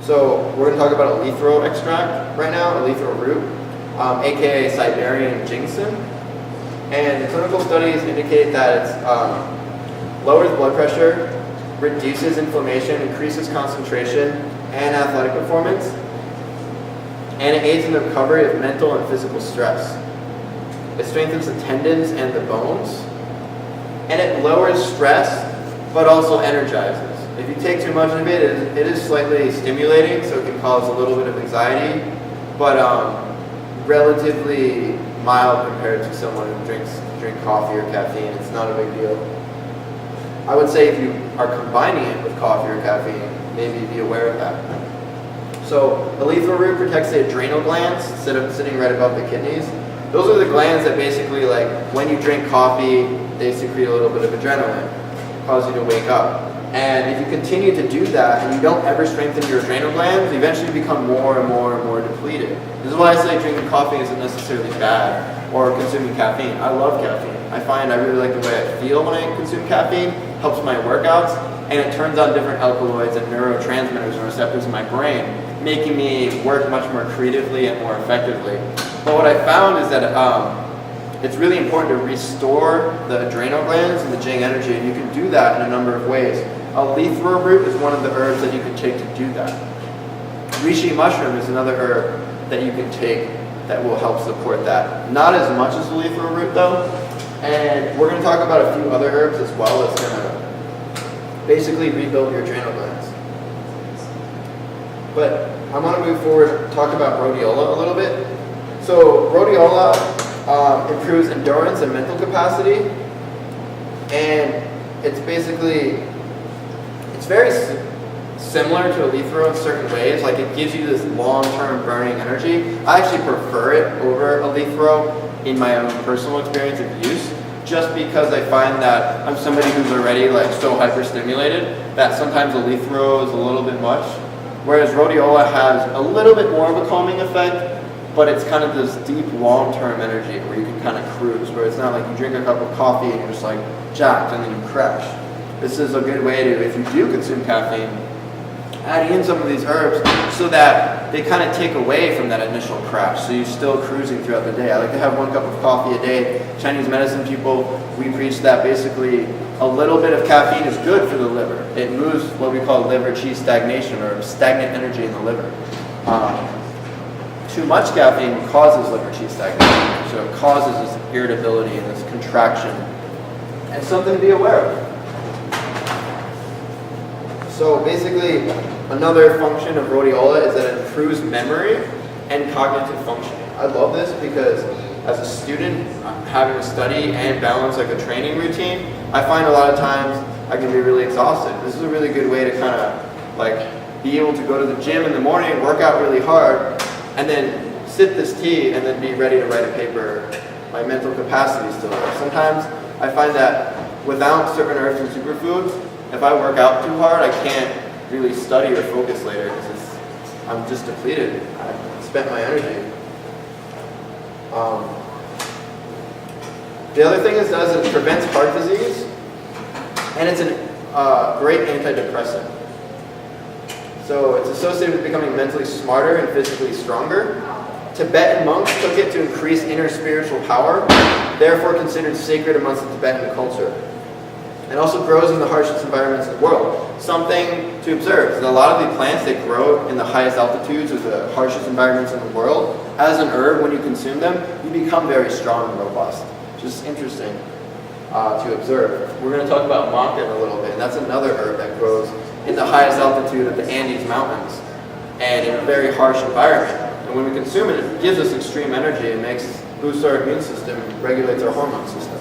So we're going to talk about eleuthero extract right now, eleuthero root, aka Siberian ginseng. And the clinical studies indicate that it lowers blood pressure, reduces inflammation, increases concentration and athletic performance, and it aids in the recovery of mental and physical stress. It strengthens the tendons and the bones, and it lowers stress but also energizes. If you take too much of it, it is slightly stimulating, so it can cause a little bit of anxiety, but relatively mild compared to someone who drink coffee or caffeine. It's not a big deal. I would say if you are combining it with coffee or caffeine, maybe be aware of that. So eleuthero root protects the adrenal glands, sitting right above the kidneys. Those are the glands that basically, like, when you drink coffee, they secrete a little bit of adrenaline, cause you to wake up. And if you continue to do that and you don't ever strengthen your adrenal glands, you eventually become more and more and more depleted. This is why I say drinking coffee isn't necessarily bad, or consuming caffeine. I love caffeine. I find I really like the way I feel when I consume caffeine, helps my workouts, and it turns on different alkaloids and neurotransmitters and receptors in my brain, making me work much more creatively and more effectively. But what I found is that it's really important to restore the adrenal glands and the Jing energy, and you can do that in a number of ways. Eleuthero root is one of the herbs that you can take to do that. Reishi mushroom is another herb that you can take that will help support that. Not as much as eleuthero root though, and we're going to talk about a few other herbs as well that's going to basically rebuild your adrenal glands. But I want to move forward and talk about rhodiola a little bit. So rhodiola improves endurance and mental capacity, and it's very similar to eleuthero in certain ways. Like, it gives you this long-term burning energy. I actually prefer it over eleuthero in my own personal experience of use, just because I find that I'm somebody who's already like so hyper-stimulated that sometimes eleuthero is a little bit much, whereas rhodiola has a little bit more of a calming effect, but it's kind of this deep long-term energy where you can kind of cruise, where it's not like you drink a cup of coffee and you're just like jacked and then you crash. This is a good way to, if you do consume caffeine, add in some of these herbs so that they kind of take away from that initial crash, so you're still cruising throughout the day. I like to have 1 cup of coffee a day. Chinese medicine people, we preach that basically a little bit of caffeine is good for the liver. It moves what we call liver qi stagnation, or stagnant energy in the liver. Too much caffeine causes liver qi stagnation, so it causes this irritability and this contraction, and something to be aware of. So basically, another function of rhodiola is that it improves memory and cognitive functioning. I love this because as a student, having to study and balance like a training routine, I find a lot of times I can be really exhausted. This is a really good way to kind of like be able to go to the gym in the morning, work out really hard, and then sip this tea and then be ready to write a paper. My mental capacity is still there. Sometimes I find that without certain herbs and superfoods, if I work out too hard, I can't really study or focus later because I'm just depleted. I've spent my energy. The other thing it does is it prevents heart disease, and it's a great antidepressant. So it's associated with becoming mentally smarter and physically stronger. Tibetan monks took it to increase inner spiritual power, therefore considered sacred amongst the Tibetan culture. It also grows in the harshest environments in the world. Something to observe is that a lot of the plants that grow in the highest altitudes or the harshest environments in the world, as an herb, when you consume them, you become very strong and robust. Just interesting to observe. We're going to talk about maca in a little bit, and that's another herb that grows in the highest altitude of the Andes Mountains and in a very harsh environment. And when we consume it, it gives us extreme energy and boosts our immune system and regulates our hormone system.